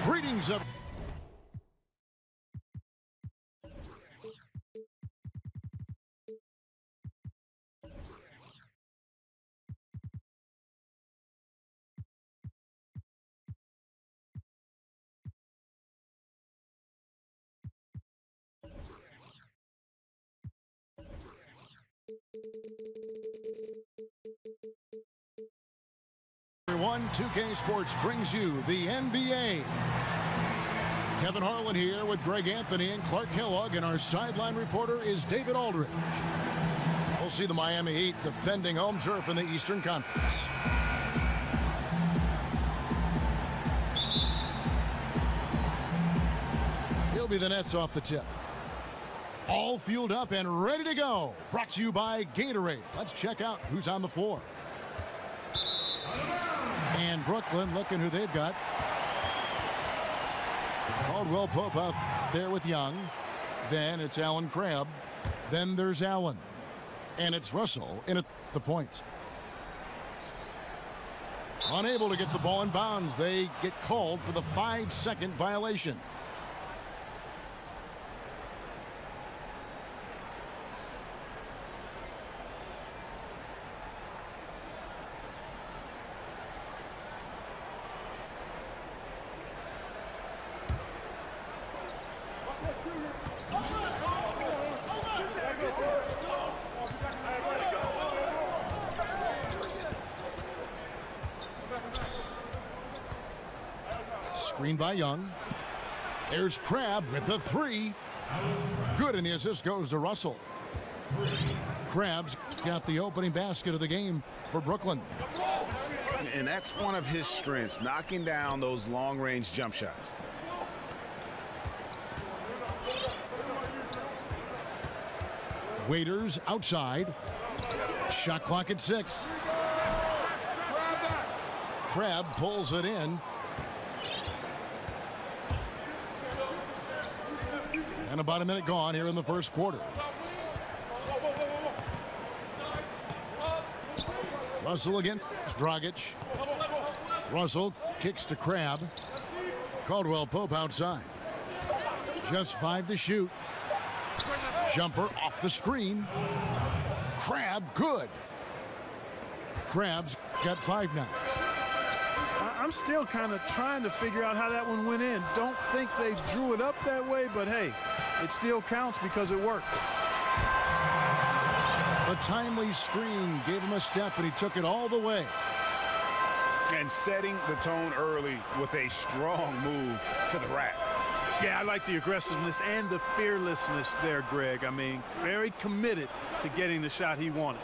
Greetings of everyone. 2K Sports brings you the NBA. Kevin Harlan here with Greg Anthony and Clark Kellogg, and our sideline reporter is David Aldridge. We'll see the Miami Heat defending home turf in the Eastern Conference. He'll be the Nets off the tip. All fueled up and ready to go. Brought to you by Gatorade. Let's check out who's on the floor. And Brooklyn, looking who they've got. Caldwell Pope out there with Young. Then it's Allen Crabbe. Then there's Allen. And it's Russell in at the point. Unable to get the ball in bounds. They get called for the 5-second violation. Screen by Young. There's Crabbe with the three. Good, and the assist goes to Russell. Crabbe's got the opening basket of the game for Brooklyn. And that's one of his strengths, knocking down those long-range jump shots. Waiters outside. Shot clock at 6. Crabbe pulls it in. And about a minute gone here in the first quarter. Russell again. Dragic. Russell kicks to Crabbe. Caldwell Pope outside. Just 5 to shoot. Jumper off the screen. Crabbe good. Crabbe's got 5 now. I'm still kind of trying to figure out how that one went in. Don't think they drew it up that way, but hey, it still counts because it worked. The timely screen gave him a step, and he took it all the way. And setting the tone early with a strong move to the rack. Yeah, I like the aggressiveness and the fearlessness there, Greg. I mean, very committed to getting the shot he wanted.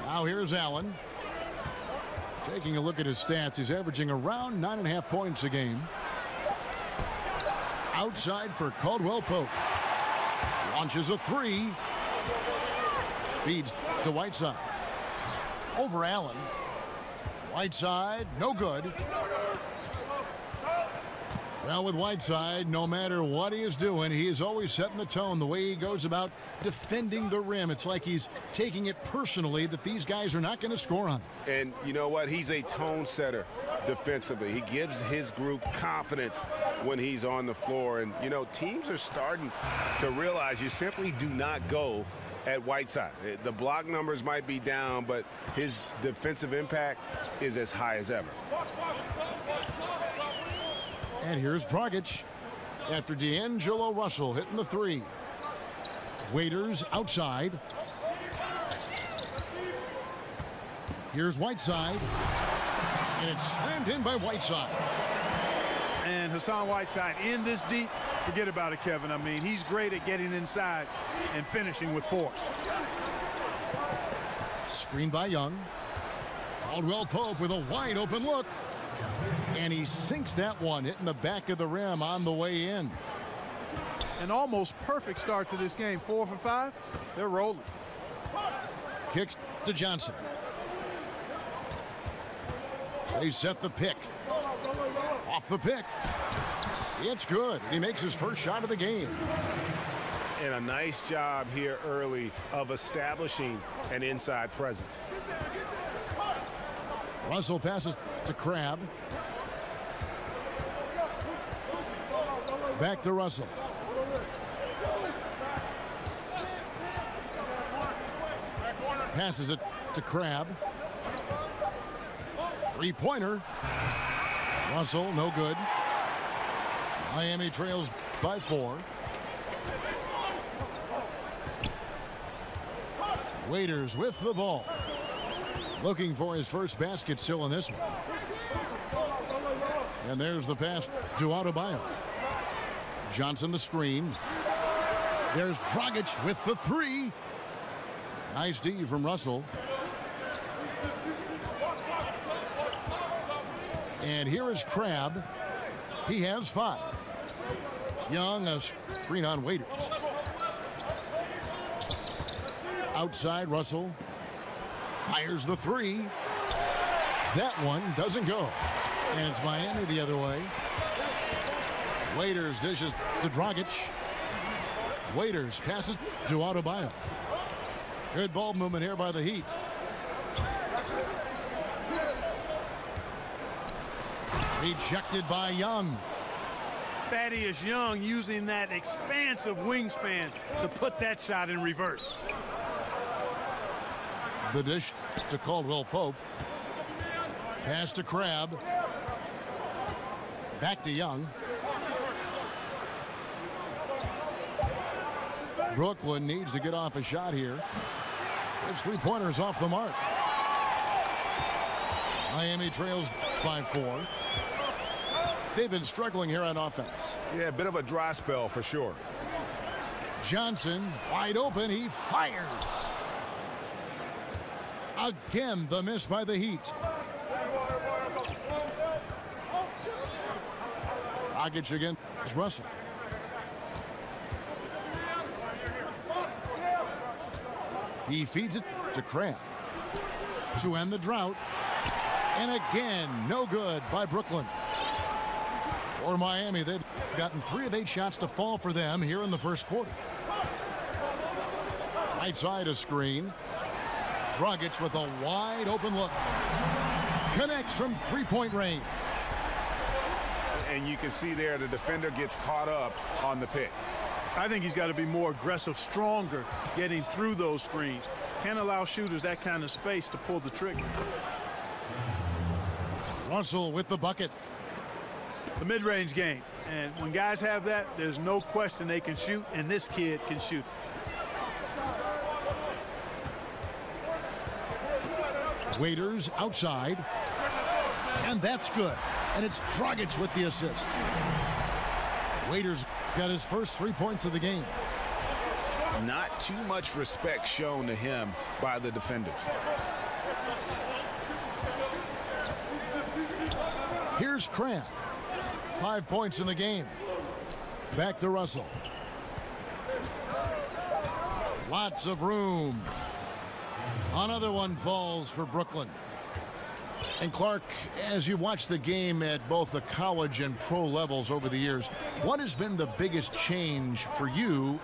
Now here's Allen. Taking a look at his stats, he's averaging around 9.5 points a game. Outside for Caldwell Pope. Launches a three. Feeds to Whiteside. Over Allen. Whiteside, no good. Well, with Whiteside, no matter what he is doing, he is always setting the tone. The way he goes about defending the rim, it's like he's taking it personally that these guys are not going to score on him. And you know what? He's a tone setter defensively. He gives his group confidence when he's on the floor. And, you know, teams are starting to realize you simply do not go at Whiteside. The block numbers might be down, but his defensive impact is as high as ever. And here's Dragic after D'Angelo Russell hitting the three. Waiters outside. Here's Whiteside. And it's slammed in by Whiteside. And Hassan Whiteside in this deep, forget about it, Kevin. I mean, he's great at getting inside and finishing with force. Screen by Young. Caldwell Pope with a wide open look. And he sinks that one, hitting the back of the rim on the way in. An almost perfect start to this game. 4 for 5. They're rolling. Kicks to Johnson. They set the pick. Off the pick. It's good. He makes his first shot of the game. And a nice job here early of establishing an inside presence. Russell passes to Crabbe. Back to Russell. Passes it to Crabbe. Three-pointer. Russell, no good. Miami trails by 4. Waiters with the ball. Looking for his first basket still in this one. And there's the pass to Adebayo. Johnson the screen. There's Dragic with the 3. Nice D from Russell. And here is Crabbe. He has 5. Young, a screen on Waiters. Outside, Russell fires the 3. That one doesn't go. And it's Miami the other way. Waiters dishes to Dragic. Waiters passes to Adebayo. Good ball movement here by the Heat. Rejected by Young. Thaddeus Young using that expansive wingspan to put that shot in reverse. The dish to Caldwell Pope. Pass to Crabbe. Back to Young. Brooklyn needs to get off a shot here. It's 3-pointers off the mark. Miami trails by 4. They've been struggling here on offense. Yeah, a bit of a dry spell for sure. Johnson wide open. He fires. Again, the miss by the Heat. Dragic against Russell. He feeds it to Crabbe to end the drought. And again, no good by Brooklyn. For Miami, they've gotten 3 of 8 shots to fall for them here in the first quarter. Right side a screen. Dragic with a wide open look. Connects from 3-point range. And you can see there the defender gets caught up on the pick. I think he's got to be more aggressive, stronger, getting through those screens. Can't allow shooters that kind of space to pull the trigger. Russell with the bucket. The mid-range game. And when guys have that, there's no question they can shoot, and this kid can shoot. Waiters outside. And that's good. And it's Dragic with the assist. Waiters got his first 3 points of the game. Not too much respect shown to him by the defenders. Here's Crabbe. 5 points in the game. Back to Russell. Lots of room. Another one falls for Brooklyn. And Clark, as you watch the game at both the college and pro levels over the years, what has been the biggest change for you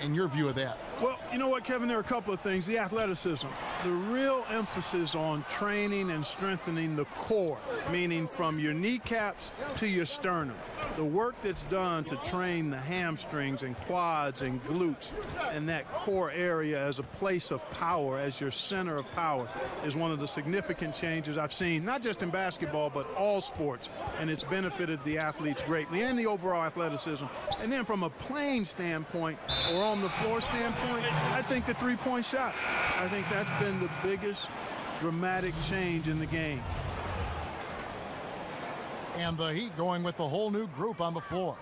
in your view of that? Well, you know what, Kevin, there are a couple of things. The athleticism, the real emphasis on training and strengthening the core, meaning from your kneecaps to your sternum. The work that's done to train the hamstrings and quads and glutes and that core area as a place of power, as your center of power, is one of the significant changes I've seen, not just in basketball, but all sports. And it's benefited the athletes greatly and the overall athleticism. And then from a playing standpoint or on the floor standpoint, I think the three-point shot. I think that's been the biggest dramatic change in the game. And the Heat going with the whole new group on the floor.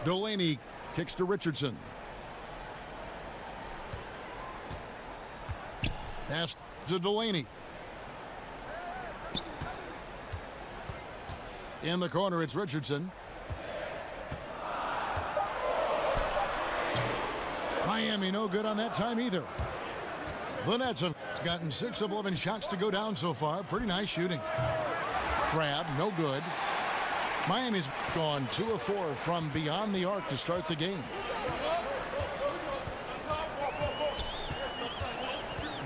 Delaney kicks to Richardson. Pass to Delaney. In the corner, it's Richardson. Miami no good on that time either. The Nets have gotten 6 of 11 shots to go down so far. Pretty nice shooting. Crab, no good. Miami's gone 2 of 4 from beyond the arc to start the game.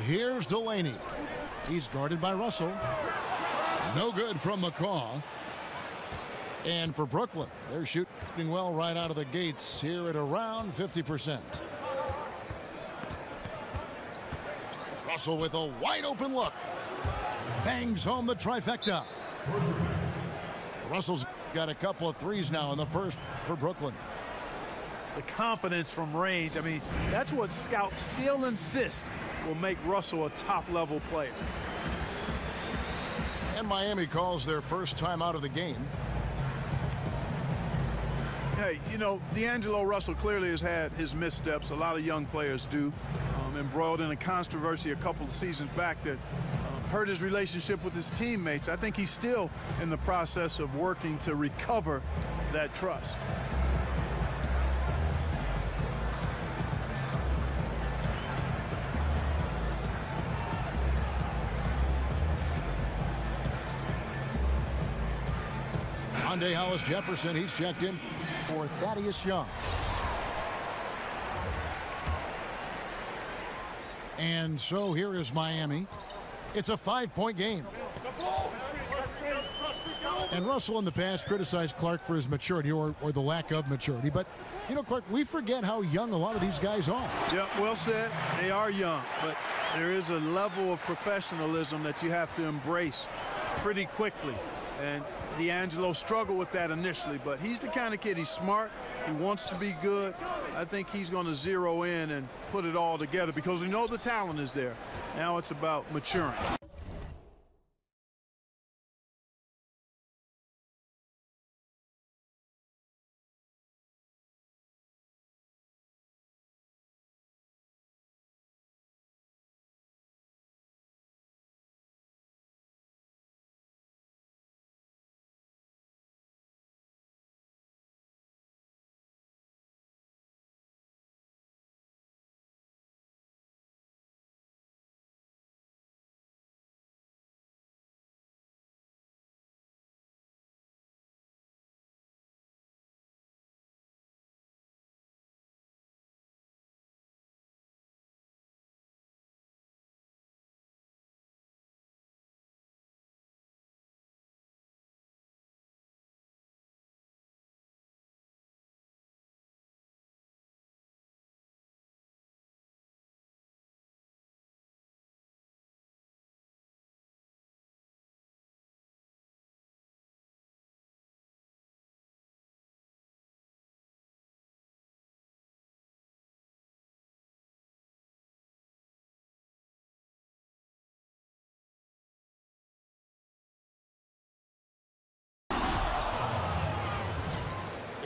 Here's Delaney. He's guarded by Russell. No good from McCaw. And for Brooklyn, they're shooting well right out of the gates here at around 50%. Russell with a wide open look. Bangs home the trifecta. Russell's got a couple of threes now in the first for Brooklyn. The confidence from range, I mean, that's what scouts still insist will make Russell a top-level player. And Miami calls their first time out of the game. Hey, you know, D'Angelo Russell clearly has had his missteps. A lot of young players do. Embroiled in a controversy a couple of seasons back that hurt his relationship with his teammates. I think he's still in the process of working to recover that trust. Monday Hollis Jefferson, he's checked in for Thaddeus Young. And so here is Miami. It's a 5-point game. And Russell in the past criticized Clark for his maturity or the lack of maturity. But, you know, Clark, we forget how young a lot of these guys are. Yeah, well said. They are young, but there is a level of professionalism that you have to embrace pretty quickly. And D'Angelo struggled with that initially, but he's the kind of kid, he's smart, he wants to be good. I think he's going to zero in and put it all together because we know the talent is there. Now it's about maturing.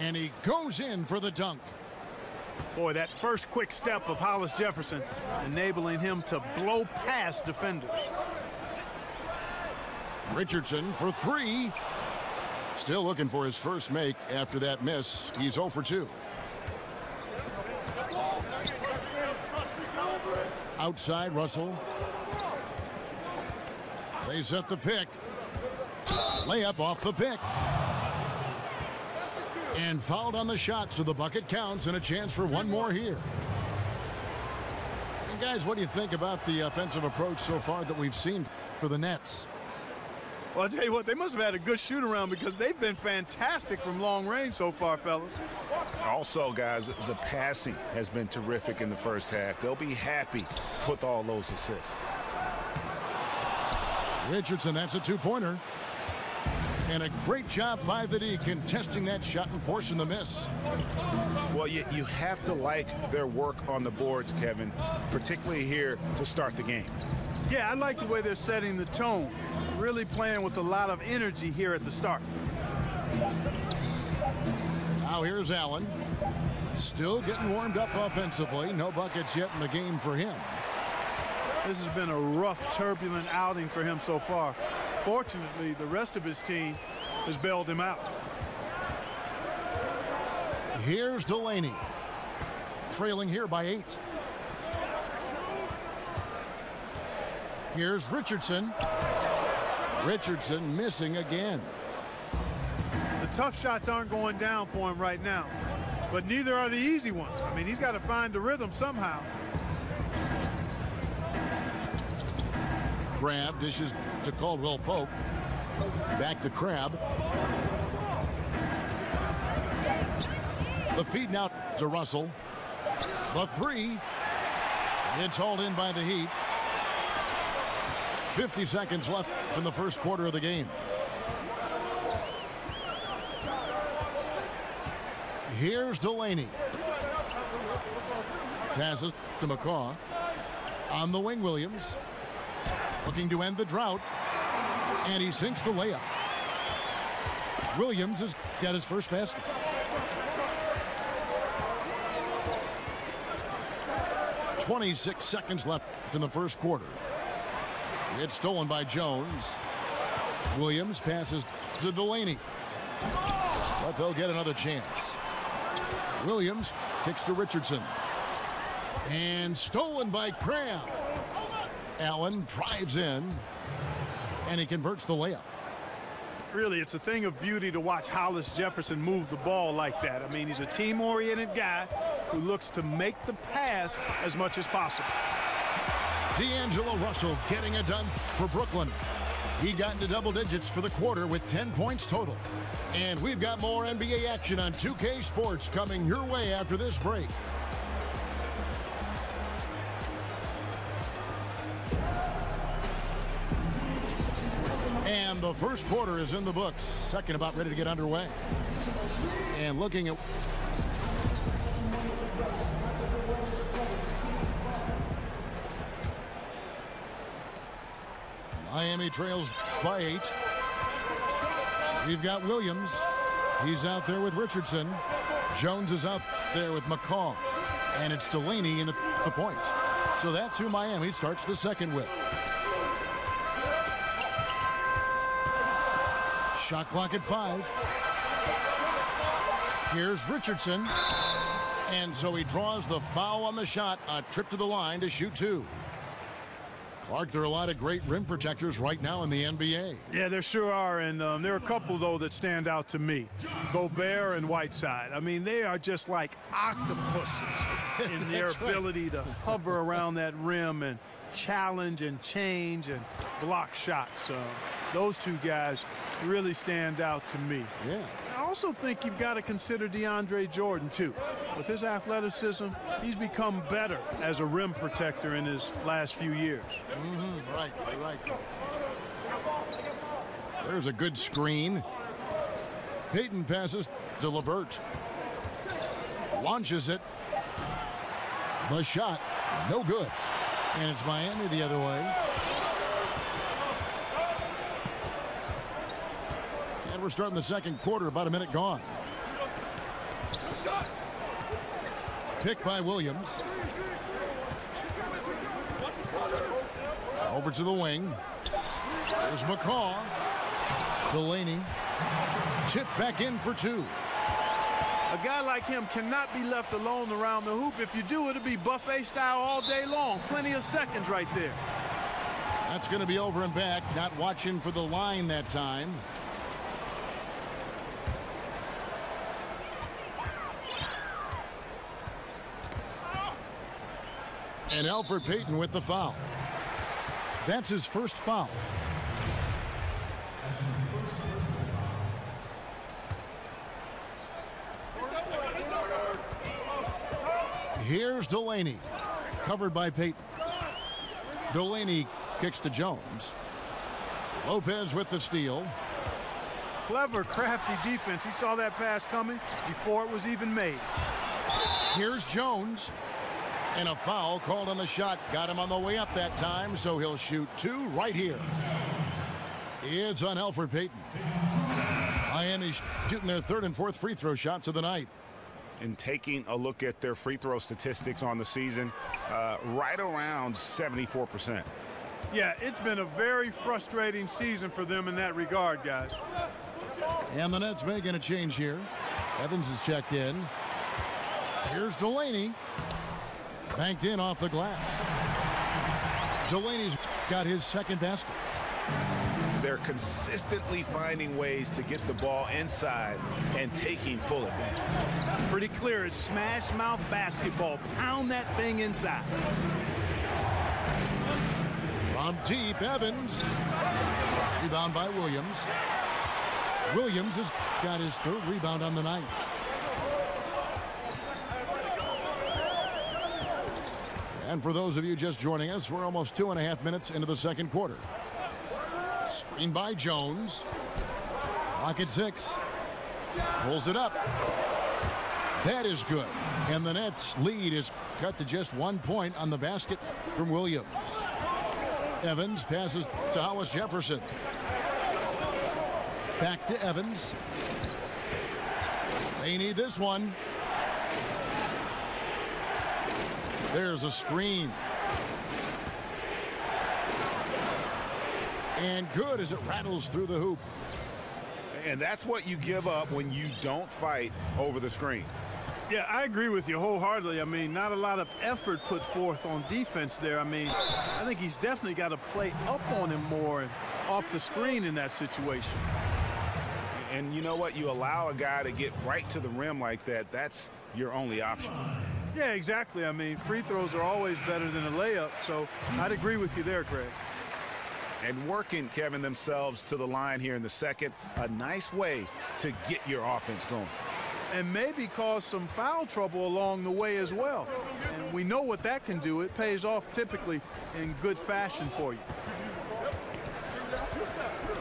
And he goes in for the dunk. Boy, that first quick step of Hollis Jefferson enabling him to blow past defenders. Richardson for 3. Still looking for his first make after that miss. He's 0 for 2. Outside, Russell. They set the pick. Layup off the pick. And fouled on the shot, so the bucket counts and a chance for one more here. And guys, what do you think about the offensive approach so far that we've seen for the Nets? Well, I'll tell you what, they must have had a good shoot-around because they've been fantastic from long range so far, fellas. Also, guys, the passing has been terrific in the first half. They'll be happy with all those assists. Richardson, that's a 2-pointer. And a great job by the D contesting that shot and forcing the miss. Well, you have to like their work on the boards, Kevin, particularly here to start the game. Yeah, I like the way they're setting the tone. really playing with a lot of energy here at the start. Now here's Allen. Still getting warmed up offensively. No buckets yet in the game for him. This has been a rough, turbulent outing for him so far. Fortunately, the rest of his team has bailed him out. Here's Delaney. Trailing here by 8. Here's Richardson. Richardson missing again. The tough shots aren't going down for him right now, but neither are the easy ones. I mean, he's got to find the rhythm somehow. Crab dishes to Caldwell Pope. Back to Crab. The feed now to Russell. The 3. It's hauled in by the Heat. 50 seconds left in the first quarter of the game. Here's Delaney. Passes to McCaw. On the wing, Williams. Looking to end the drought. And he sinks the layup. Williams has got his first basket. .26 seconds left in the first quarter. It's stolen by Jones. Williams passes to Delaney. But they'll get another chance. Williams kicks to Richardson. And stolen by Crab. Allen drives in. And he converts the layup. Really, it's a thing of beauty to watch Hollis Jefferson move the ball like that. I mean, he's a team-oriented guy who looks to make the pass as much as possible. D'Angelo Russell getting it done for Brooklyn. He got into double digits for the quarter with 10 points total. And we've got more NBA action on 2K Sports coming your way after this break. And the first quarter is in the books. Second about ready to get underway. And looking at Miami trails by 8. We've got Williams. He's out there with Richardson. Jones is out there with McCaw. And it's Delaney in the point. So that's who Miami starts the second with. Shot clock at 5. Here's Richardson. And so he draws the foul on the shot. A trip to the line to shoot 2. Clark, there are a lot of great rim protectors right now in the NBA. Yeah, there sure are, and there are a couple, though, that stand out to me. Gobert and Whiteside. I mean, they are just like octopuses in their ability to hover around that rim and challenge and change and block shots. Those two guys really stand out to me. Yeah. I also think you've got to consider DeAndre Jordan, too. With his athleticism, he's become better as a rim protector in his last few years. Right, you're right. There's a good screen. Payton passes to LeVert. Launches it. The shot, no good. And it's Miami the other way. And we're starting the second quarter, about a minute gone. Pick by Williams. Over to the wing. There's McCaw. Delaney. Chip back in for 2. A guy like him cannot be left alone around the hoop. If you do, it'll be buffet style all day long. Plenty of seconds right there. That's going to be over and back. Not watching for the line that time. And Elfrid Payton with the foul. That's his first foul. Here's Delaney. Covered by Payton. Delaney kicks to Jones. Lopez with the steal. Clever, crafty defense. He saw that pass coming before it was even made. Here's Jones. And a foul called on the shot. Got him on the way up that time, so he'll shoot 2 right here. It's on Alfred Payton. Miami shooting their third and fourth free throw shots of the night. And taking a look at their free throw statistics on the season, right around 74%. Yeah, it's been a very frustrating season for them in that regard, guys. And the Nets making a change here. Evans is checked in. Here's Delaney. Banked in off the glass. Delaney's got his second basket. They're consistently finding ways to get the ball inside and taking full advantage. Pretty clear, it's smash mouth basketball. Pound that thing inside. From deep, Evans. Rebound by Williams. Williams has got his third rebound on the night. And for those of you just joining us, we're almost 2.5 minutes into the second quarter. Screen by Jones. Clock at 6. Pulls it up. That is good. And the Nets lead is cut to just 1 point on the basket from Williams. Evans passes to Hollis Jefferson. Back to Evans. They need this one. There's a screen. And good as it rattles through the hoop. And that's what you give up when you don't fight over the screen. Yeah, I agree with you wholeheartedly. I mean, not a lot of effort put forth on defense there. I mean, I think he's definitely got to play up on him more and off the screen in that situation. And you know what? You allow a guy to get right to the rim like that, that's your only option. Yeah, exactly. I mean, free throws are always better than a layup, so I'd agree with you there, Craig. And working, Kevin, themselves to the line here in the second, a nice way to get your offense going. And maybe cause some foul trouble along the way as well. And we know what that can do. It pays off typically in good fashion for you.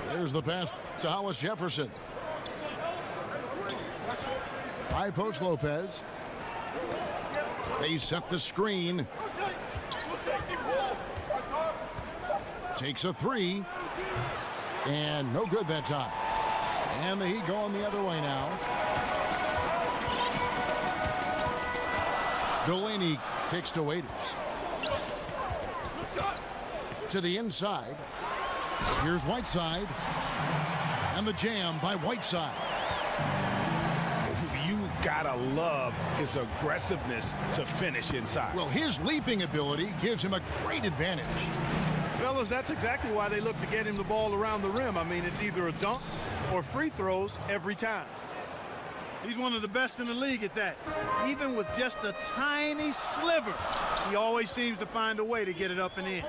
There's the pass to Hollis Jefferson. High post Lopez. They set the screen. Takes a three. And no good that time. And the Heat going the other way now. Delaney kicks to Waiters. To the inside. Here's Whiteside. And the jam by Whiteside. You gotta love his aggressiveness to finish inside. Well, his leaping ability gives him a great advantage. Fellas, that's exactly why they look to get him the ball around the rim. I mean, it's either a dunk or free throws every time. He's one of the best in the league at that. Even with just a tiny sliver, he always seems to find a way to get it up and in.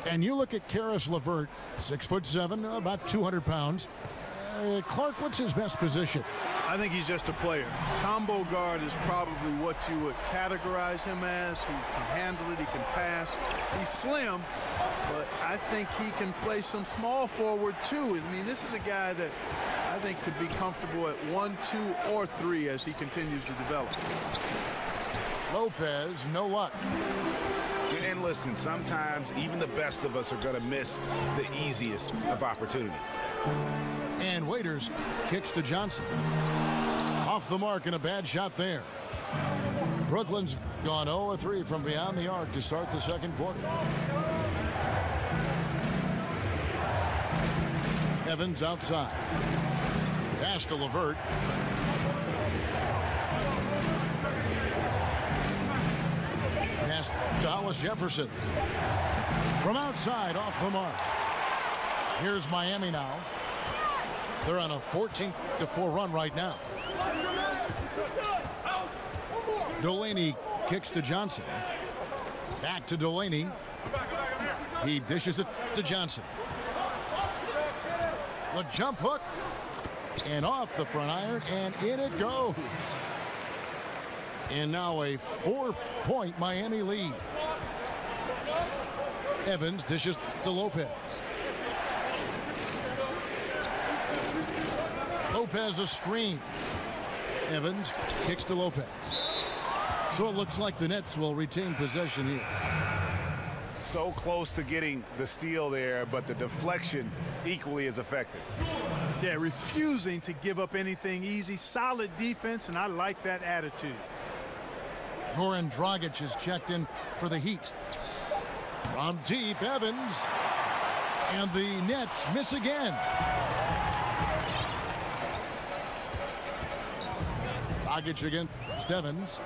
And you look at Karis LeVert, 6'7", about 200 pounds. Clark, what's his best position? I think he's just a player. Combo guard is probably what you would categorize him as. He can handle it, he can pass. He's slim, but I think he can play some small forward too. I mean, this is a guy that I think could be comfortable at 1, 2, or 3 as he continues to develop. Lopez, no luck. And listen, sometimes even the best of us are going to miss the easiest of opportunities. And Waiters kicks to Johnson. Off the mark and a bad shot there. Brooklyn's gone 0-3 from beyond the arc to start the second quarter. Evans outside. Pass to LeVert. Pass to Hollis Jefferson. From outside, off the mark. Here's Miami now. They're on a 14-4 run right now. Delaney kicks to Johnson. Back to Delaney. He dishes it to Johnson. The jump hook. And off the front iron, and in it goes. And now a 4-point Miami lead. Evans dishes to Lopez. Lopez a screen. Evans kicks to Lopez. So it looks like the Nets will retain possession here. So close to getting the steal there, but the deflection equally as effective. Yeah, refusing to give up anything easy. Solid defense, and I like that attitude. Goran Dragic is checked in for the Heat. From deep, Evans. And the Nets miss again. Dragic against Evans.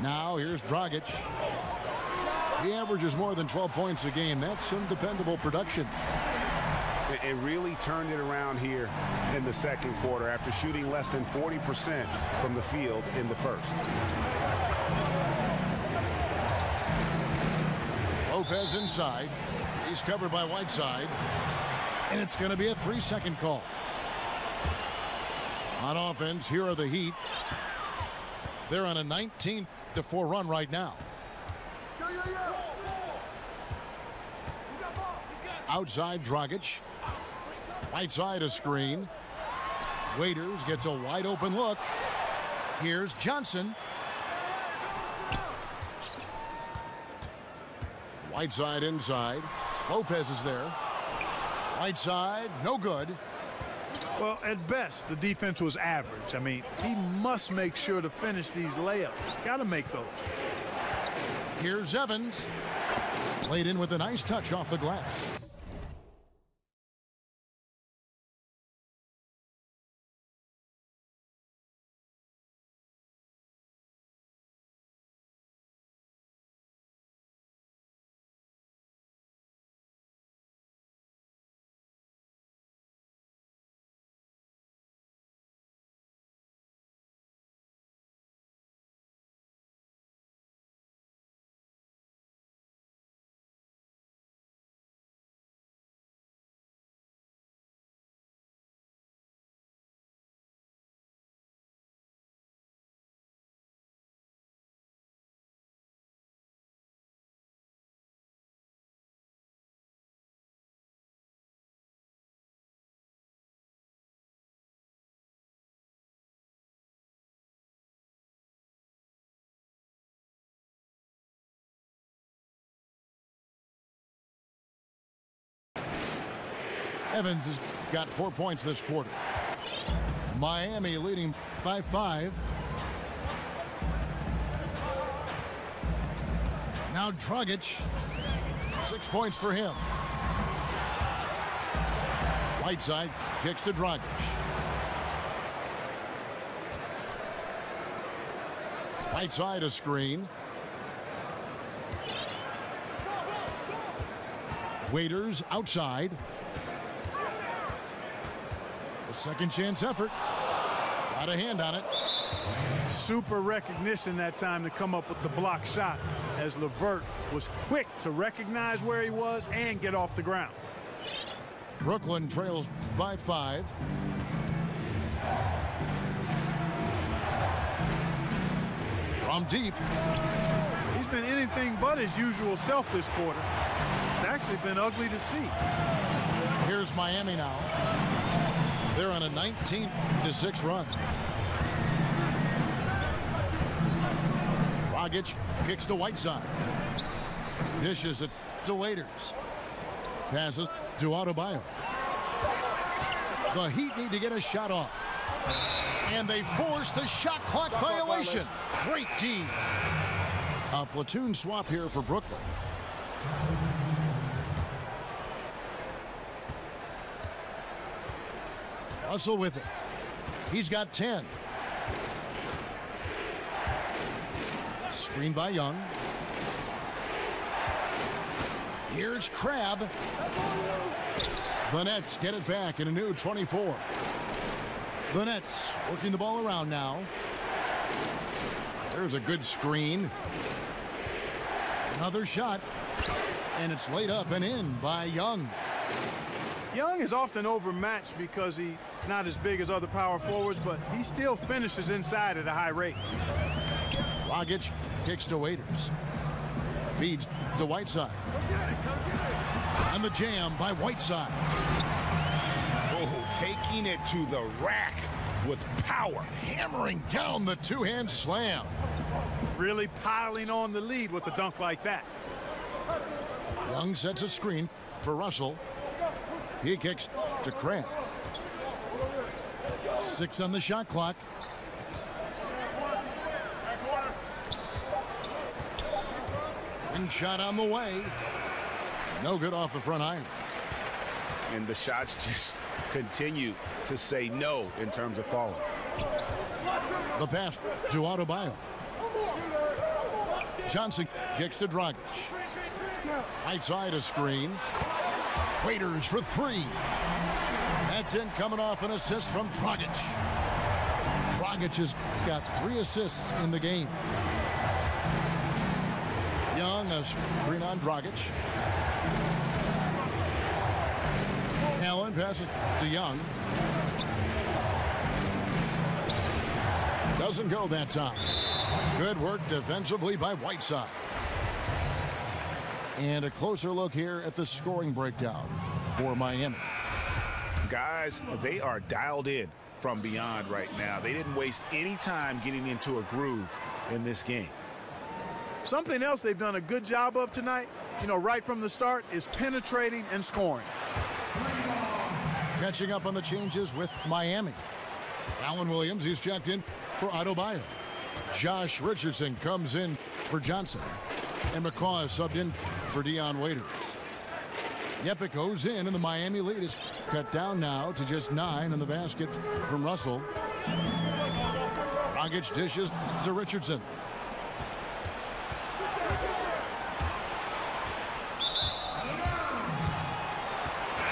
Now here's Dragic. He averages more than 12 points a game. That's some dependable production. It really turned it around here in the second quarter after shooting less than 40% from the field in the first. Lopez inside. He's covered by Whiteside. And it's going to be a 3-second call. On offense, here are the Heat. They're on a 19-4 run right now. Outside Dragic. Whiteside a screen. Waiters gets a wide open look. Here's Johnson. Whiteside inside. Lopez is there. Whiteside, no good. Well, at best, the defense was average. I mean, he must make sure to finish these layups. Got to make those. Here's Evans. Laid in with a nice touch off the glass. Evans has got 4 points this quarter. Miami leading by 5. Now Dragic. 6 points for him. Whiteside kicks to Dragic. Whiteside a screen. Waiters outside. A second chance effort. Got a hand on it. Super recognition that time to come up with the block shot, as LeVert was quick to recognize where he was and get off the ground. Brooklyn trails by 5. From deep. He's been anything but his usual self this quarter. It's actually been ugly to see. Here's Miami now. They're on a 19-6 run. Dragic kicks to Whiteside. Dishes it to Waiters. Passes to Adebayo. The Heat need to get a shot off. And they force the shot clock violation. Great team. A platoon swap here for Brooklyn. Russell with it. He's got 10. Screen by Young. Here's Crabbe. The Nets get it back in a new 24. The Nets working the ball around now. There's a good screen. Another shot. And it's laid up and in by Young. Young is often overmatched because he's not as big as other power forwards, but he still finishes inside at a high rate. Dragic kicks to Waiters. Feeds to Whiteside. And the jam by Whiteside. Oh, taking it to the rack with power. Hammering down the two-hand slam. really piling on the lead with a dunk like that. Young sets a screen for Russell. He kicks to Crabb. 6 on the shot clock. Ring shot on the way. No good off the front iron. And the shots just continue to say no in terms of falling. The pass to Adebayo. Johnson kicks to Dragic. Right side a screen. Waiters for 3. That's in, coming off an assist from Dragic. Dragic has got 3 assists in the game. Young, a screen on Dragic. Allen passes to Young. Doesn't go that time. Good work defensively by Whiteside. And a closer look here at the scoring breakdown for Miami. Guys, they are dialed in from beyond right now. They didn't waste any time getting into a groove in this game. Something else they've done a good job of tonight, right from the start, is penetrating and scoring. Catching up on the changes with Miami. Allen Williams, he's checked in for Adebayo. Josh Richardson comes in for Johnson. And McCaw is subbed in for Dion Waiters. Yepik goes in, and the Miami lead is cut down now to just 9 in the basket from Russell. Dragic dishes to Richardson.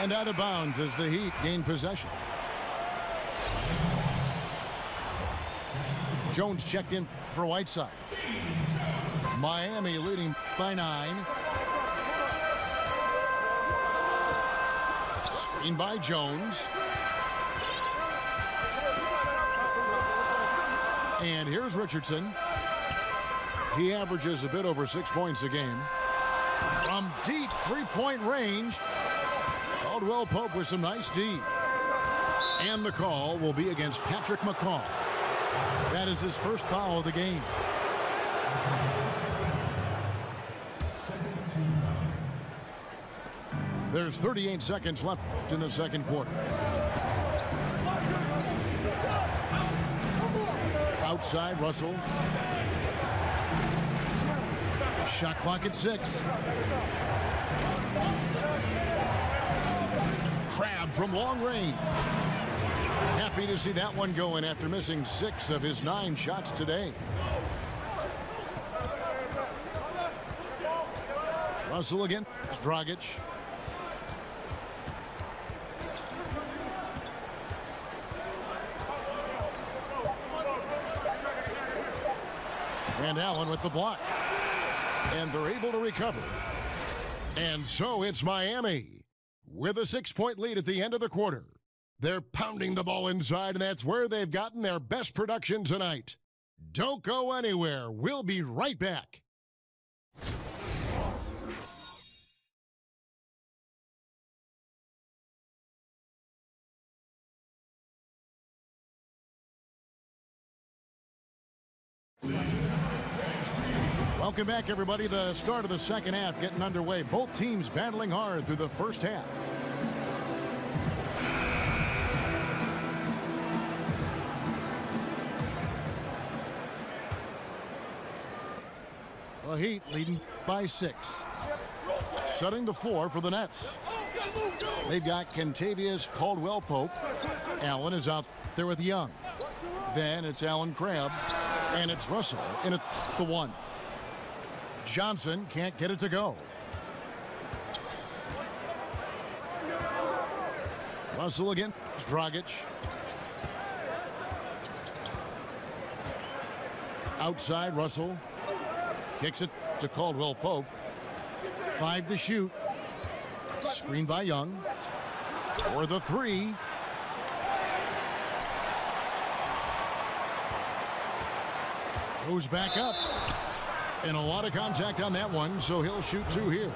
And out of bounds as the Heat gain possession. Jones checked in for Whiteside. Miami leading by 9. Screen by Jones. And here's Richardson. He averages a bit over 6 points a game. From deep three-point range, Caldwell Pope with some nice D. And the call will be against Patrick McCaw. That is his first foul of the game. There's 38 seconds left in the second quarter. Outside, Russell. Shot clock at 6. Crabb from long range. Happy to see that one going after missing 6 of his 9 shots today. Russell again. Dragic. And Allen with the block. And they're able to recover. And so it's Miami with a 6-point lead at the end of the quarter. They're pounding the ball inside, and that's where they've gotten their best production tonight. Don't go anywhere. We'll be right back. Welcome back, everybody. The start of the second half getting underway. Both teams battling hard through the first half. The Heat leading by 6. Setting the floor for the Nets. They've got Kentavious Caldwell-Pope. Allen is out there with Young. Then it's Allen Crabb. And it's Russell in at the 1. Johnson can't get it to go. Russell again. Dragic. Outside, Russell. Kicks it to Caldwell-Pope. 5 to shoot. Screen by Young. For the 3. Goes back up. And a lot of contact on that one, so he'll shoot 2 here.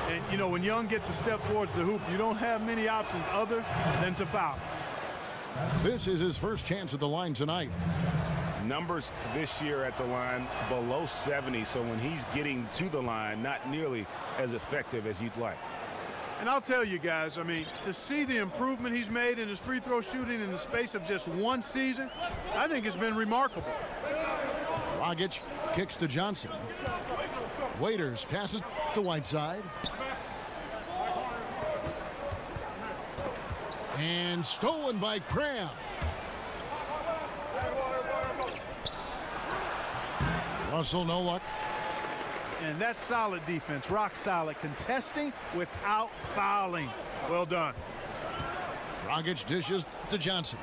And, when Young gets a step towards the hoop, you don't have many options other than to foul. This is his first chance at the line tonight. Numbers this year at the line below 70, so when he's getting to the line, not nearly as effective as you'd like. And I'll tell you guys, I mean, to see the improvement he's made in his free throw shooting in the space of just one season, I think it's been remarkable. Dragic kicks to Johnson. Waiters passes to Whiteside. And stolen by Cram. Russell, no luck. And that's solid defense, rock solid, contesting without fouling. Well done. Dragic dishes to Johnson.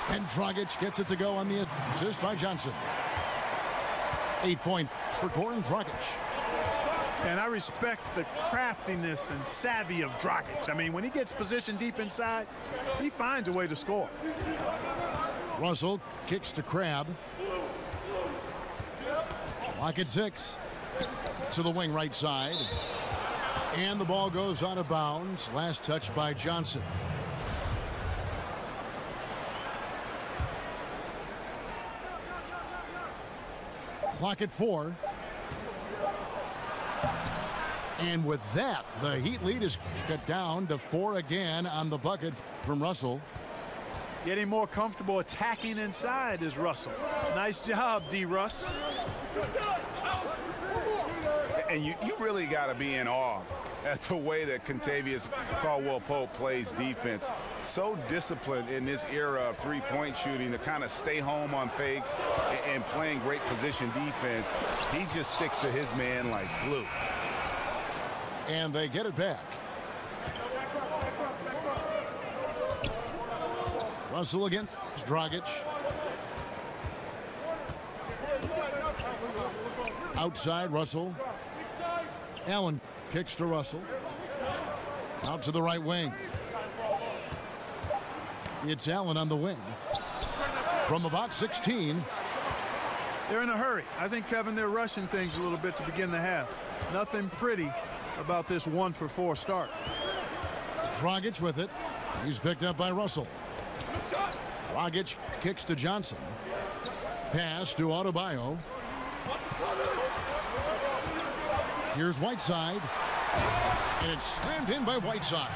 And Dragic gets it to go on the assist by Johnson. 8 points for Goran Dragic. And I respect the craftiness and savvy of Dragic. I mean, when he gets positioned deep inside, he finds a way to score. Russell kicks to Crab. Clock at 6. To the wing right side. And the ball goes out of bounds. Last touch by Johnson. Clock at 4. And with that, the Heat lead is cut down to 4 again on the bucket from Russell. Getting more comfortable attacking inside is Russell. Nice job, D-Russ. And you really got to be in awe at the way that Kentavious Caldwell-Pope plays defense. So disciplined in this era of three-point shooting to kind of stay home on fakes and playing great position defense. He just sticks to his man like glue. And they get it back. Russell again. Dragic. Outside Russell. Allen kicks to Russell. Out to the right wing. It's Allen on the wing. From about 16. They're in a hurry. I think, Kevin, they're rushing things a little bit to begin the half. Nothing pretty about this 1-for-4 start. Dragic with it. He's picked up by Russell. Dragic kicks to Johnson. Pass to Adebayo. Here's Whiteside. And it's slammed in by Whiteside.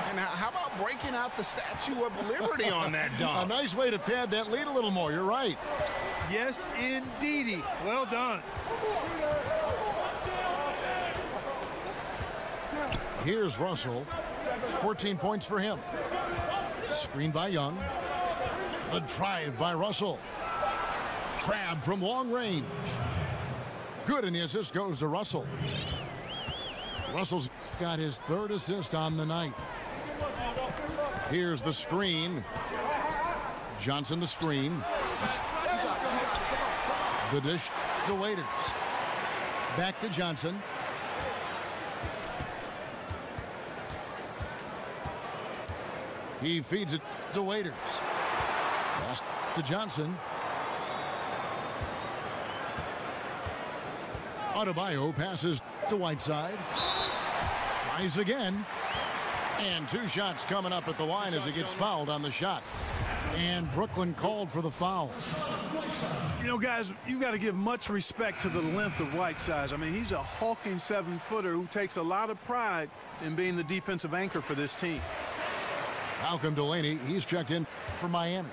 And how about breaking out the Statue of Liberty on that dunk? A nice way to pad that lead a little more. You're right. Yes, indeedy. Well done. Here's Russell. 14 points for him. Screen by Young. The drive by Russell. Crab from long range. Good, and the assist goes to Russell. Russell's got his third assist on the night. Here's the screen. Johnson the screen. The dish to Waiters. Back to Johnson. He feeds it to Waiters. Pass to Johnson. Adebayo passes to Whiteside. Tries again. And 2 shots coming up at the line as he gets fouled on the shot. And Brooklyn called for the foul. You know, guys, you've got to give much respect to the length of Whiteside. I mean, he's a hulking 7-footer who takes a lot of pride in being the defensive anchor for this team. Malcolm Delaney, he's checked in for Miami.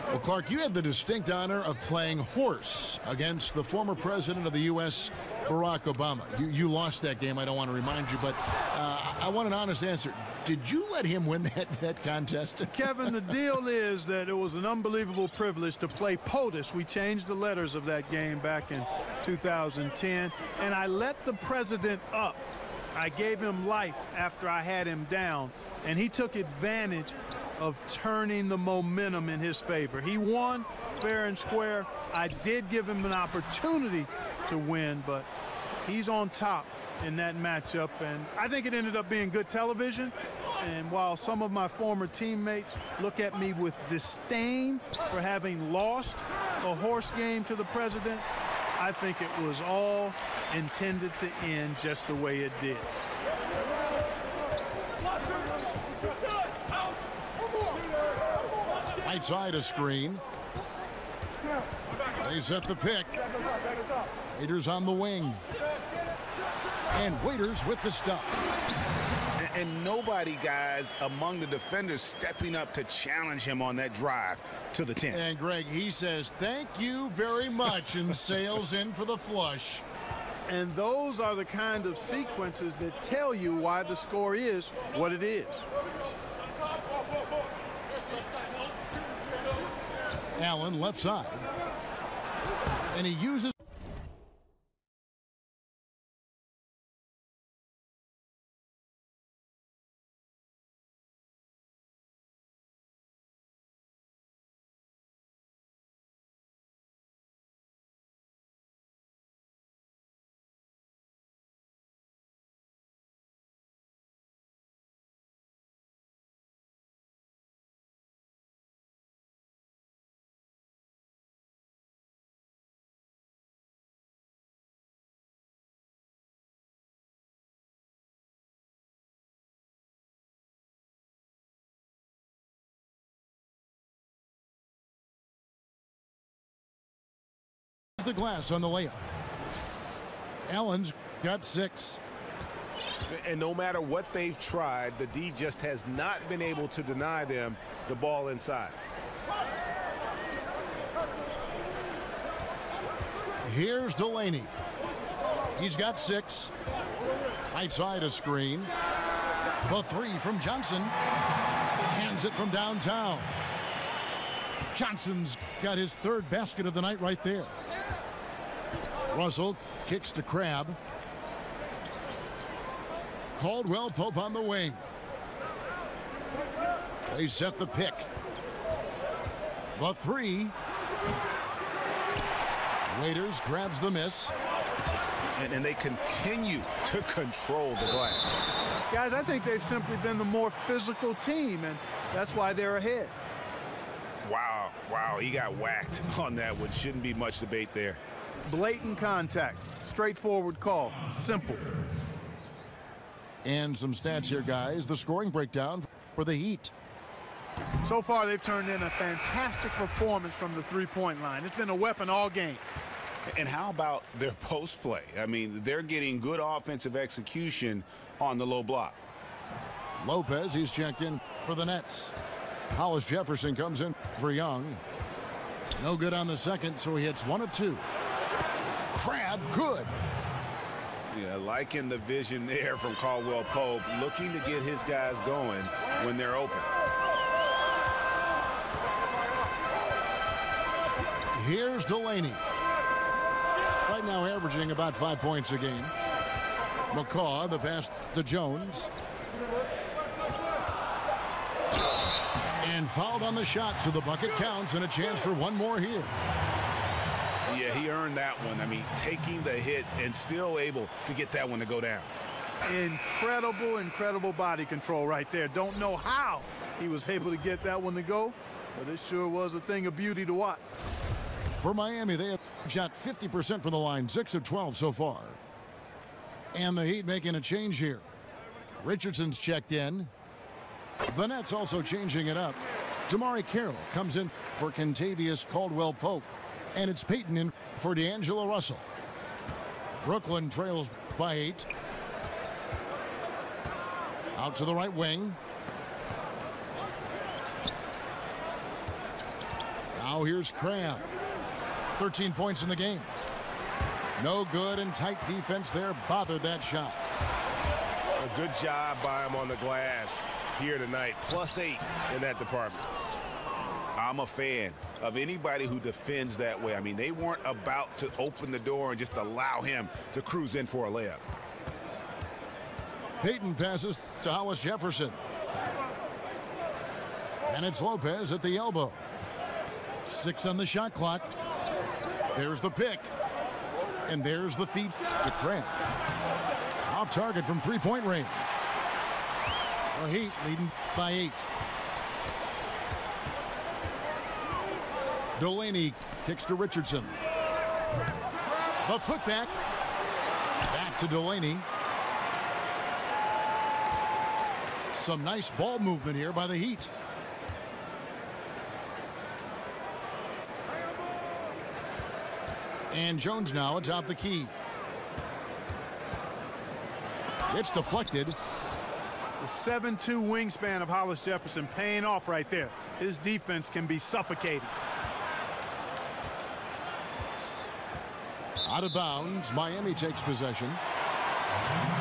Well, Clark, you had the distinct honor of playing horse against the former president of the U.S., Barack Obama. You lost that game, I don't want to remind you, but I want an honest answer. Did you let him win that contest? Kevin, the deal is that it was an unbelievable privilege to play POTUS. We changed the letters of that game back in 2010, and I let the president up. I gave him life after I had him down, and he took advantage of turning the momentum in his favor. He won fair and square. I did give him an opportunity to win, but he's on top in that matchup, and I think it ended up being good television. And while some of my former teammates look at me with disdain for having lost a horse game to the president, I think it was all intended to end just the way it did. Right side a screen. They set the pick. Waiters on the wing. And Waiters with the stuff. And nobody, guys, among the defenders stepping up to challenge him on that drive to the 10. And Greg, he says, thank you very much, and sails in for the flush. And those are the kind of sequences that tell you why the score is what it is. Allen left side. And he uses the glass on the layup. Allen's got 6. And no matter what they've tried, the D just has not been able to deny them the ball inside. Here's Delaney. He's got 6. Right side a screen. The 3 from Johnson. Hands it from downtown. Johnson's got his 3rd basket of the night right there. Russell kicks to Crab. Caldwell Pope on the wing. They set the pick. The 3. Waiters grabs the miss. And they continue to control the glass. Guys, I think they've simply been the more physical team, and that's why they're ahead. Wow, he got whacked on that one. Shouldn't be much debate there. Blatant contact, straightforward call, simple. And some stats here, guys. The scoring breakdown for the Heat. So far, they've turned in a fantastic performance from the three-point line. It's been a weapon all game. And how about their post play? I mean, they're getting good offensive execution on the low block. Lopez, he's checked in for the Nets. Hollis Jefferson comes in for Young. No good on the second, so he hits 1 of 2. Crab, good. Yeah, liking the vision there from Caldwell Pope, looking to get his guys going when they're open. Here's Delaney. Right now averaging about 5 points a game. McCaw, the pass to Jones. And fouled on the shot, so the bucket counts and a chance for one more here. Yeah, he earned that one. I mean, taking the hit and still able to get that one to go down. Incredible body control right there. Don't know how he was able to get that one to go, but it sure was a thing of beauty to watch. For Miami, they have shot 50% from the line, 6 of 12 so far. And the Heat making a change here. Richardson's checked in. The Nets also changing it up. Damari Carroll comes in for Kentavious Caldwell-Pope. And it's Payton in for D'Angelo Russell. Brooklyn trails by 8. Out to the right wing. Now here's Crab. 13 points in the game. No good, and tight defense there bothered that shot. A good job by him on the glass here tonight. +8 in that department. I'm a fan of anybody who defends that way. I mean, they weren't about to open the door and just allow him to cruise in for a layup. Payton passes to Hollis Jefferson. And it's Lopez at the elbow. 6 on the shot clock. There's the pick. And there's the feed to Crab. Off target from three-point range. The Heat leading by 8. Delaney kicks to Richardson. The putback. Back to Delaney. Some nice ball movement here by the Heat. And Jones now atop the key. It's deflected. The 7'2" wingspan of Hollis Jefferson paying off right there. His defense can be suffocating. Out of bounds. Miami takes possession.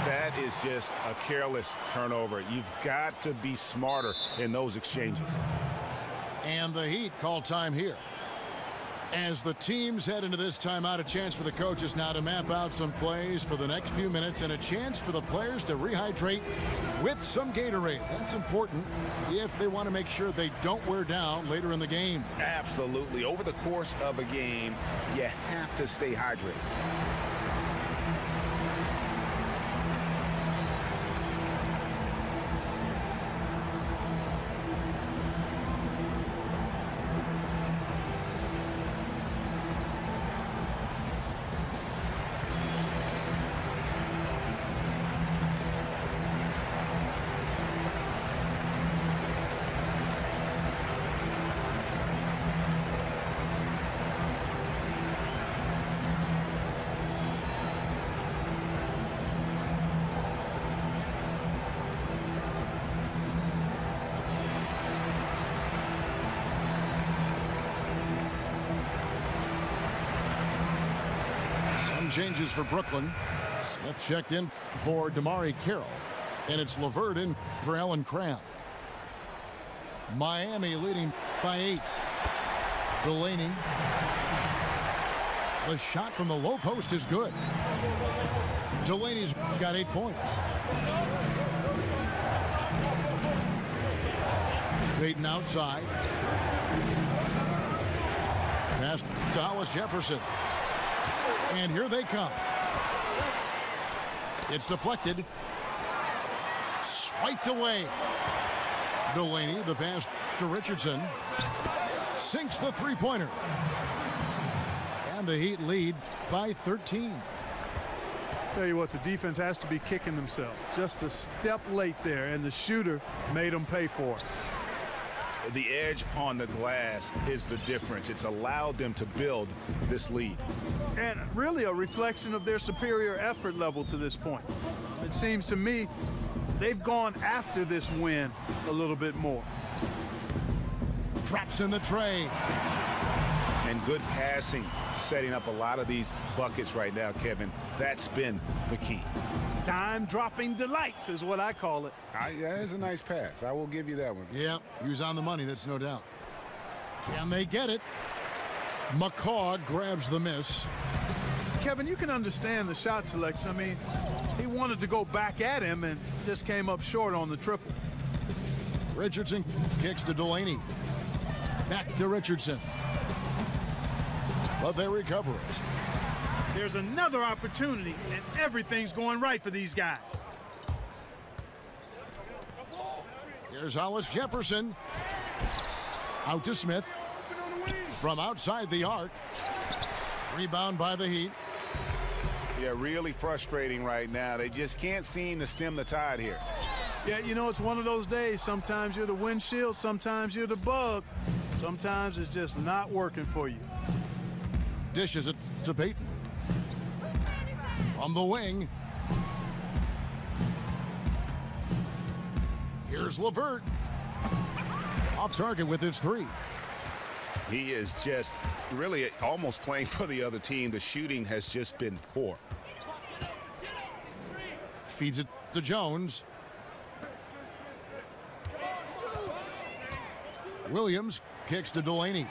That is just a careless turnover. You've got to be smarter in those exchanges. And the Heat call time here. As the teams head into this timeout, a chance for the coaches now to map out some plays for the next few minutes and a chance for the players to rehydrate with some Gatorade. That's important if they want to make sure they don't wear down later in the game. Absolutely. Over the course of a game, you have to stay hydrated. Changes for Brooklyn. Smith checked in for Damari Carroll. And it's LeVert in for Allen Cram. Miami leading by 8. Delaney. The shot from the low post is good. Delaney's got 8 points. Payton outside. Pass to Hollis Jefferson. And here they come. It's deflected. Swiped away. Delaney, the pass to Richardson. Sinks the three-pointer. And the Heat lead by 13. Tell you what, the defense has to be kicking themselves. Just a step late there, and the shooter made them pay for it. The edge on the glass is the difference. It's allowed them to build this lead. And really a reflection of their superior effort level to this point. It seems to me they've gone after this win a little bit more. Drops in the tray. And good passing, setting up a lot of these buckets right now, Kevin. That's been the key. Dime-dropping delights is what I call it. That is a nice pass. I will give you that one. Yeah, he was on the money, that's no doubt. Can they get it? McCaw grabs the miss. Kevin, you can understand the shot selection. I mean, he wanted to go back at him and just came up short on the triple. Richardson kicks to Delaney. Back to Richardson. But they recover it. There's another opportunity, and everything's going right for these guys. Here's Hollis Jefferson. Out to Smith. From outside the arc. Rebound by the Heat. Yeah, really frustrating right now. They just can't seem to stem the tide here. Yeah, you know, it's one of those days. Sometimes you're the windshield, sometimes you're the bug. Sometimes it's just not working for you. Dishes it to Payton. From the wing. Here's LeVert. Off target with his 3. He is just really almost playing for the other team. The shooting has just been poor. Feeds it to Jones. Williams kicks to Delaney.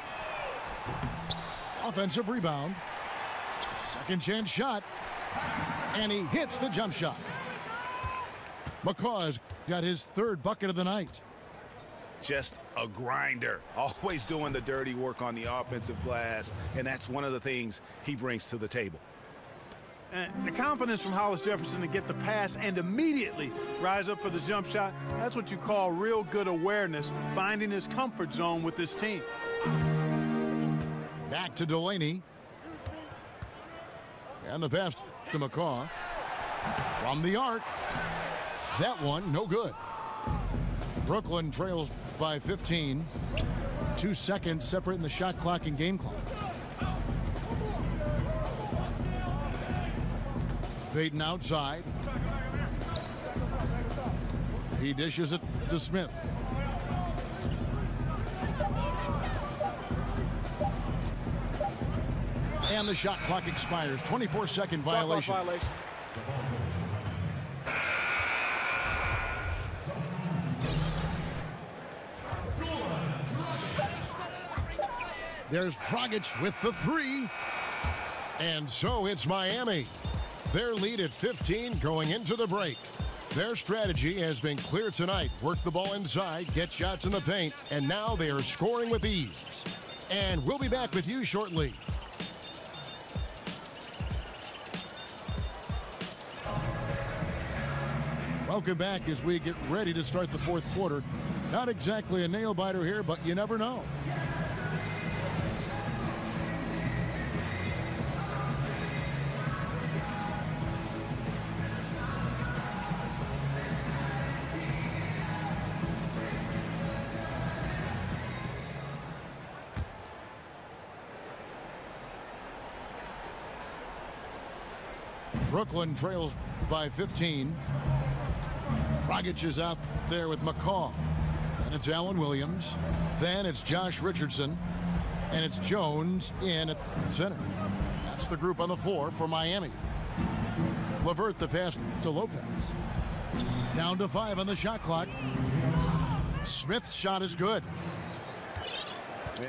Offensive rebound. Second chance shot. And he hits the jump shot. McCaw's got his 3rd bucket of the night. Just a grinder, always doing the dirty work on the offensive glass, and that's one of the things he brings to the table. And the confidence from Hollis Jefferson to get the pass and immediately rise up for the jump shot, that's what you call real good awareness, finding his comfort zone with this team. Back to Delaney. And the pass to McCaw. From the arc. That one, no good. Brooklyn trails by 15. 2 seconds separating the shot clock and game clock. Payton outside. He dishes it to Smith. And the shot clock expires. 24-second violation. There's Dragic with the three. And so it's Miami. Their lead at 15 going into the break. Their strategy has been clear tonight. Work the ball inside, get shots in the paint, and now they are scoring with ease. And we'll be back with you shortly. Welcome back as we get ready to start the fourth quarter. Not exactly a nail-biter here, but you never know. Brooklyn trails by 15. Dragic is out there with McCaw. And it's Allen Williams. Then it's Josh Richardson. And it's Jones in at center. That's the group on the floor for Miami. LeVert the pass to Lopez. Down to 5 on the shot clock. Smith's shot is good.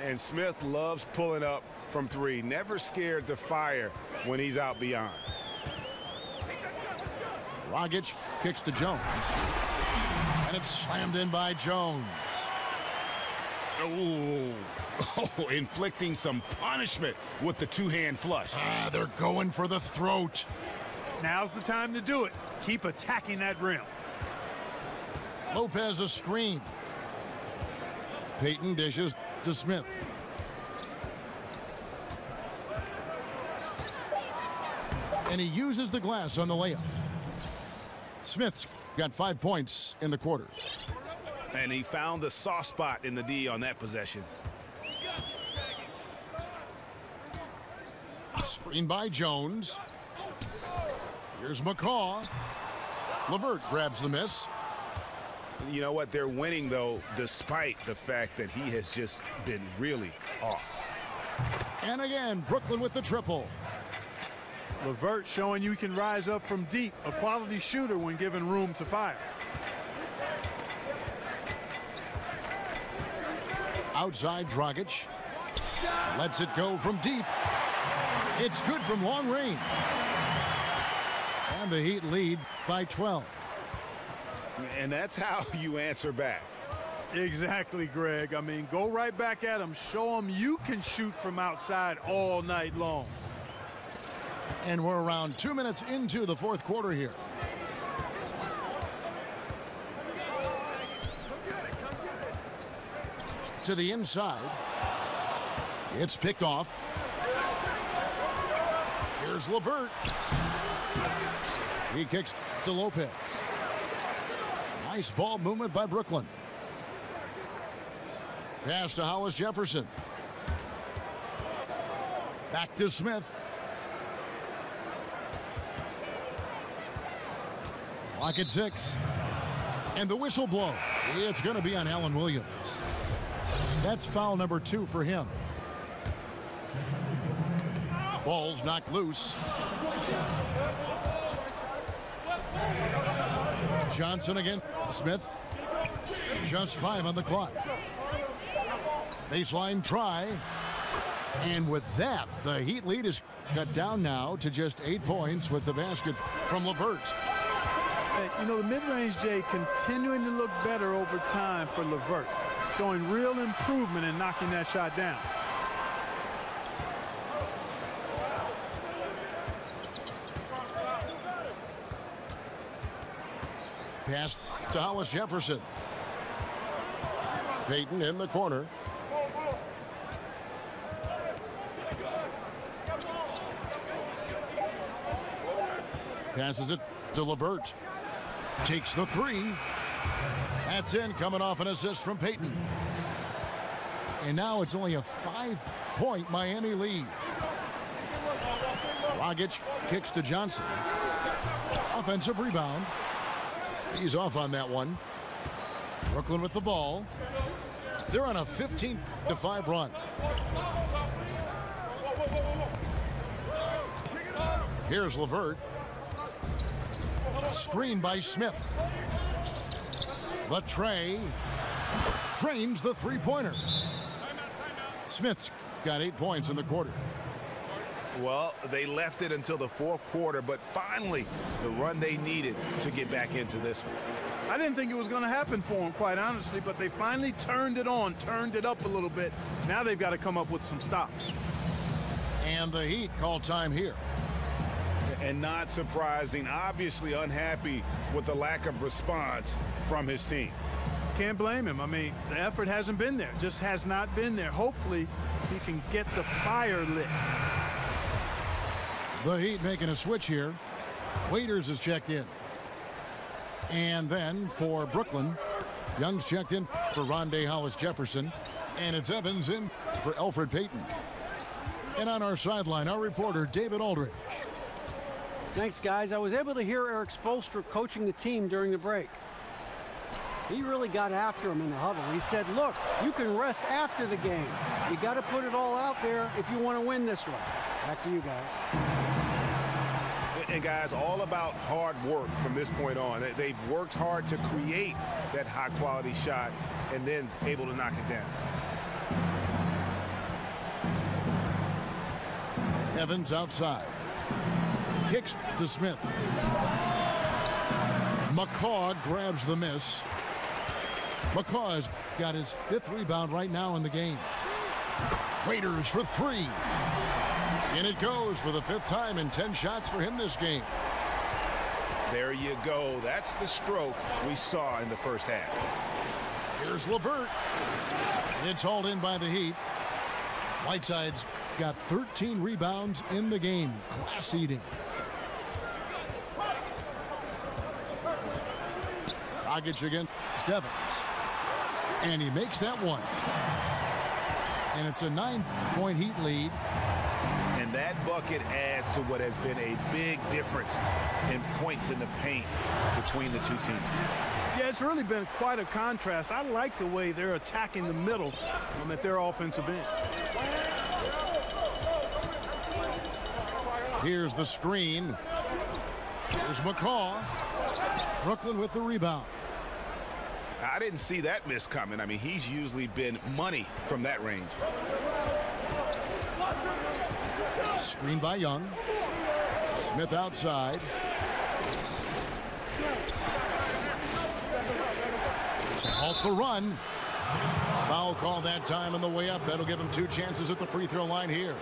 And Smith loves pulling up from 3. Never scared to fire when he's out beyond. Dragic kicks to Jones. And it's slammed in by Jones. Oh, inflicting some punishment with the two-hand flush. They're going for the throat. Now's the time to do it. Keep attacking that rim. Lopez a screen. Payton dishes to Smith. And he uses the glass on the layup. Smith's got 5 points in the quarter. And he found the soft spot in the D on that possession. Screen by Jones. Here's McCaw. LeVert grabs the miss. You know what? They're winning, though, despite the fact that he has just been really off. And again, Brooklyn with the triple. LeVert showing you can rise up from deep. A quality shooter when given room to fire. Outside Dragic. Lets it go from deep. It's good from long range. And the Heat lead by 12. And that's how you answer back. Exactly, Greg. I mean, go right back at him. Show him you can shoot from outside all night long. And we're around 2 minutes into the fourth quarter here. To the inside. It's picked off. Here's LeVert. He kicks to Lopez. Nice ball movement by Brooklyn. Pass to Hollis Jefferson. Back to Smith. Clock at 6. And the whistle blows. It's going to be on Allen Williams. That's foul number 2 for him. Ball's knocked loose. Johnson again. Smith. Just 5 on the clock. Baseline try. And with that, the Heat lead is cut down now to just 8 points with the basket from LeVert. You know, the mid-range, Jay, continuing to look better over time for LeVert, showing real improvement in knocking that shot down. Pass to Hollis Jefferson. Payton in the corner. Passes it to LeVert. Takes the 3. That's in, coming off an assist from Payton. And now it's only a 5-point Miami lead. Dragic kicks to Johnson. Offensive rebound. He's off on that one. Brooklyn with the ball. They're on a 15-5 run. Here's LeVert. Screen by Smith. The tray. Drains the three-pointer. Smith's got 8 points in the quarter. Well, they left it until the fourth quarter, but finally the run they needed to get back into this one. I didn't think it was going to happen for them, quite honestly, but they finally turned it on, turned it up a little bit. Now they've got to come up with some stops. And the Heat call time here. And not surprising, obviously unhappy with the lack of response from his team. Can't blame him. I mean, the effort hasn't been there, just has not been there. Hopefully he can get the fire lit. The Heat making a switch here. Waiters is checked in. And then for Brooklyn, Young's checked in for Rondé Hollis-Jefferson. And it's Evans in for Elfrid Payton. And on our sideline, our reporter, David Aldridge. Thanks, guys. I was able to hear Eric Spoelstra coaching the team during the break. He really got after him in the huddle. He said, look, you can rest after the game. You got to put it all out there if you want to win this one. Back to you guys. And guys, all about hard work from this point on. They've worked hard to create that high-quality shot and then able to knock it down. Evans outside. Kicks to Smith. McCaw grabs the miss. McCaw's got his 5th rebound right now in the game. Waiters for 3. And it goes for the 5th time in 10 shots for him this game. There you go. That's the stroke we saw in the first half. Here's LeVert. It's hauled in by the Heat. Whiteside's got 13 rebounds in the game. Class eating. Dragic against Evans. And he makes that one. And it's a 9-point Heat lead. And that bucket adds to what has been a big difference in points in the paint between the two teams. Yeah, it's really been quite a contrast. I like the way they're attacking the middle at their offensive end. Here's the screen. Here's McCaw. Brooklyn with the rebound. I didn't see that miss coming. I mean, he's usually been money from that range. Screen by Young. Smith outside. To halt the run. Foul call that time on the way up. That'll give him 2 chances at the free throw line here.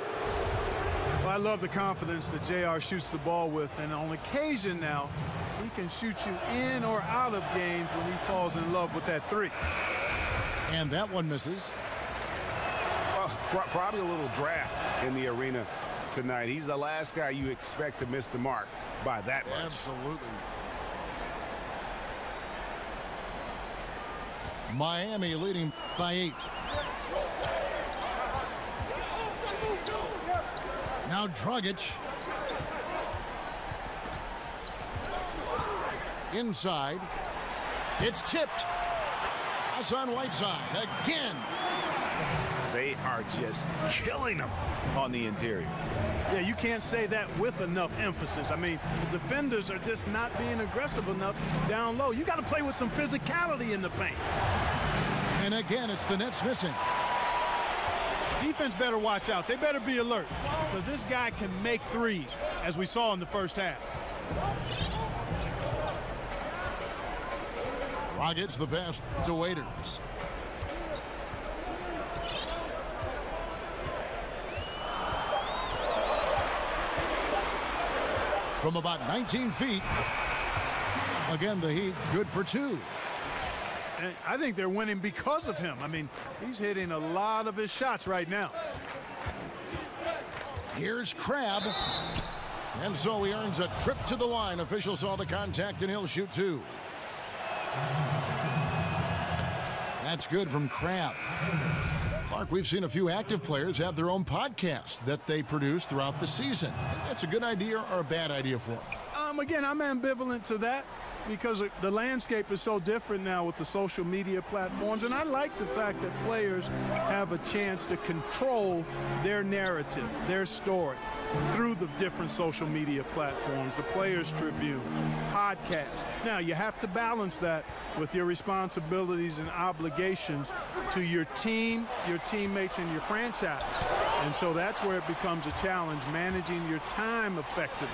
Well, I love the confidence that JR shoots the ball with, and on occasion now, he can shoot you in or out of games when he falls in love with that 3. And that one misses. Well, probably a little draft in the arena tonight. He's the last guy you expect to miss the mark by that much. Absolutely. Miami leading by 8. Now Dragic. Inside. It's tipped. Hassan Whiteside again. They are just killing them on the interior. Yeah, you can't say that with enough emphasis. I mean, the defenders are just not being aggressive enough down low. You got to play with some physicality in the paint. And again, it's the Nets missing. Defense better watch out. They better be alert because this guy can make threes, as we saw in the first half. Rockets the pass to Waiters. From about 19 feet. Again, the Heat good for 2. And I think they're winning because of him. I mean, he's hitting a lot of his shots right now. Here's Crabbe. And so he earns a trip to the line. Official saw the contact, and he'll shoot 2. That's good from Crabbe. Clark, we've seen a few active players have their own podcasts that they produce throughout the season. That's a good idea or a bad idea for them? Again, I'm ambivalent to that because the landscape is so different now with the social media platforms. And I like the fact that players have a chance to control their narrative, their story, through the different social media platforms, the Players Tribune, podcasts. Now, you have to balance that with your responsibilities and obligations to your team, your teammates, and your franchise. And so that's where it becomes a challenge, managing your time effectively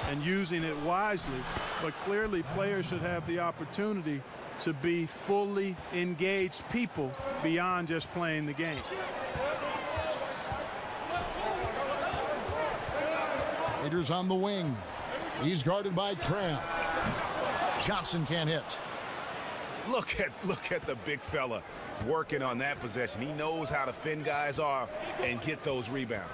and using it wisely. But clearly, players should have the opportunity to be fully engaged people beyond just playing the game. Raiders on the wing. He's guarded by Cram. Johnson can't hit. Look at the big fella working on that possession. He knows how to fend guys off and get those rebounds.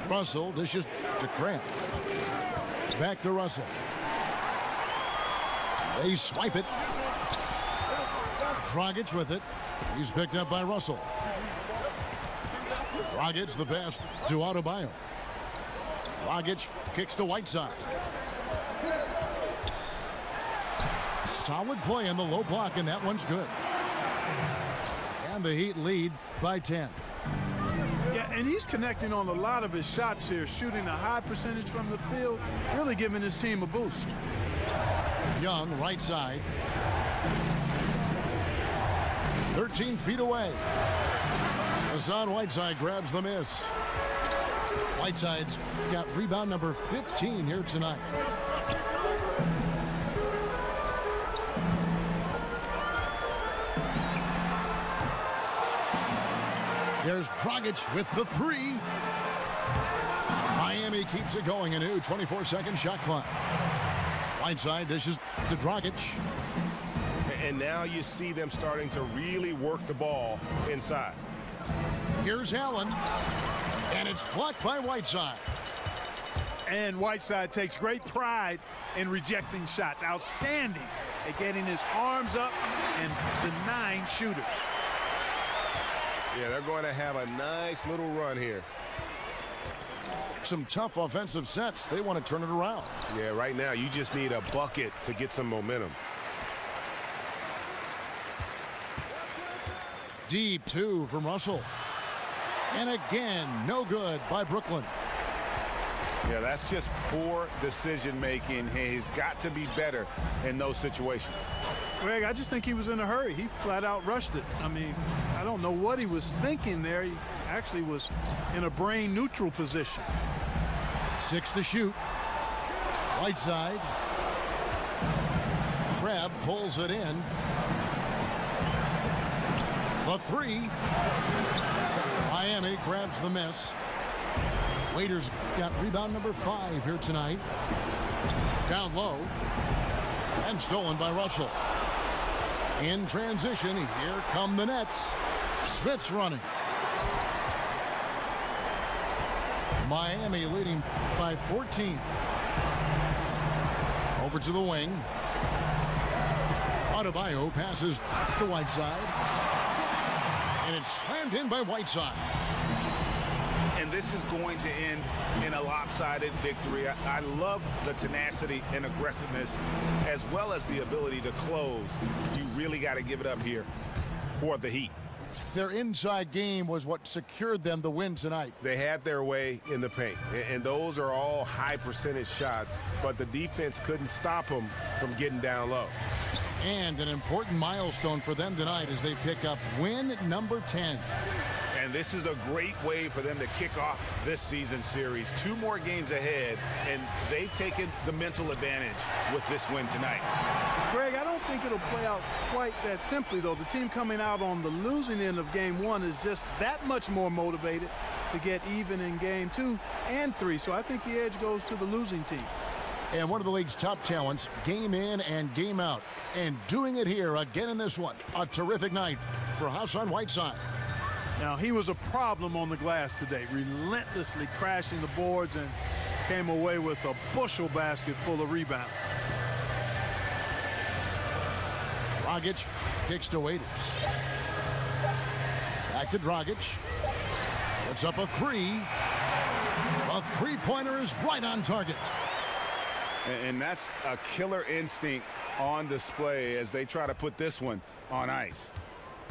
Russell dishes to Cram. Back to Russell. They swipe it. Dragic with it. He's picked up by Russell. Dragic the pass to Adebayo. Dragic kicks to Whiteside. Solid play in the low block, and that one's good. And the Heat lead by 10. Yeah, and he's connecting on a lot of his shots here, shooting a high percentage from the field, really giving his team a boost. Young, right side. 13 feet away. Hassan Whiteside grabs the miss. Whiteside's got rebound number 15 here tonight. There's Dragic with the three. Miami keeps it going. A new 24-second shot clock. Whiteside dishes to Dragic. And now you see them starting to really work the ball inside. Here's Allen, and it's blocked by Whiteside. And Whiteside takes great pride in rejecting shots. Outstanding at getting his arms up and denying shooters. Yeah, they're going to have a nice little run here. Some tough offensive sets. They want to turn it around. Yeah, right now you just need a bucket to get some momentum. Deep two from Russell. And again, no good by Brooklyn. Yeah, that's just poor decision making. He's got to be better in those situations. Greg, I just think he was in a hurry. He flat out rushed it. I mean, I don't know what he was thinking there. He actually was in a brain neutral position. 6 to shoot. Whiteside. Crab pulls it in. The three. Miami grabs the miss. Waiters got rebound number 5 here tonight. Down low. And stolen by Russell. In transition, here come the Nets. Smith's running. Miami leading by 14. Over to the wing. Adebayo passes to Whiteside. And it's slammed in by Whiteside. And this is going to end in a lopsided victory. I love the tenacity and aggressiveness as well as the ability to close. You really got to give it up here for the Heat. Their inside game was what secured them the win tonight. They had their way in the paint, and those are all high percentage shots, but the defense couldn't stop them from getting down low. And an important milestone for them tonight as they pick up win number 10. And this is a great way for them to kick off this season series. 2 more games ahead, and they've taken the mental advantage with this win tonight. Greg, I don't think it'll play out quite that simply, though. The team coming out on the losing end of game 1 is just that much more motivated to get even in game 2 and 3. So I think the edge goes to the losing team. And one of the league's top talents, game in and game out. And doing it here again in this one. A terrific night for Hassan Whiteside. Now, he was a problem on the glass today, relentlessly crashing the boards and came away with a bushel basket full of rebounds. Dragic kicks to Waiters. Back to Dragic. Puts up a 3. A three-pointer is right on target. And that's a killer instinct on display as they try to put this one on ice.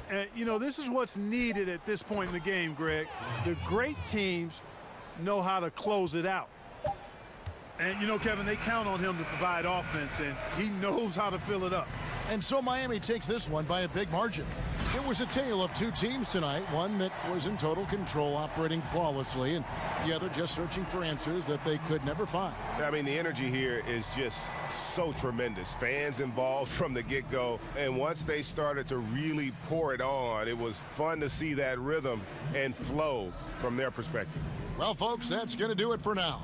And, you know, this is what's needed at this point in the game, Greg. The great teams know how to close it out. And, you know, Kevin, they count on him to provide offense, and he knows how to fill it up. And so Miami takes this one by a big margin. It was a tale of two teams tonight, one that was in total control, operating flawlessly, and the other just searching for answers that they could never find. I mean, the energy here is just so tremendous. Fans involved from the get-go, and once they started to really pour it on, it was fun to see that rhythm and flow from their perspective. Well, folks, that's going to do it for now.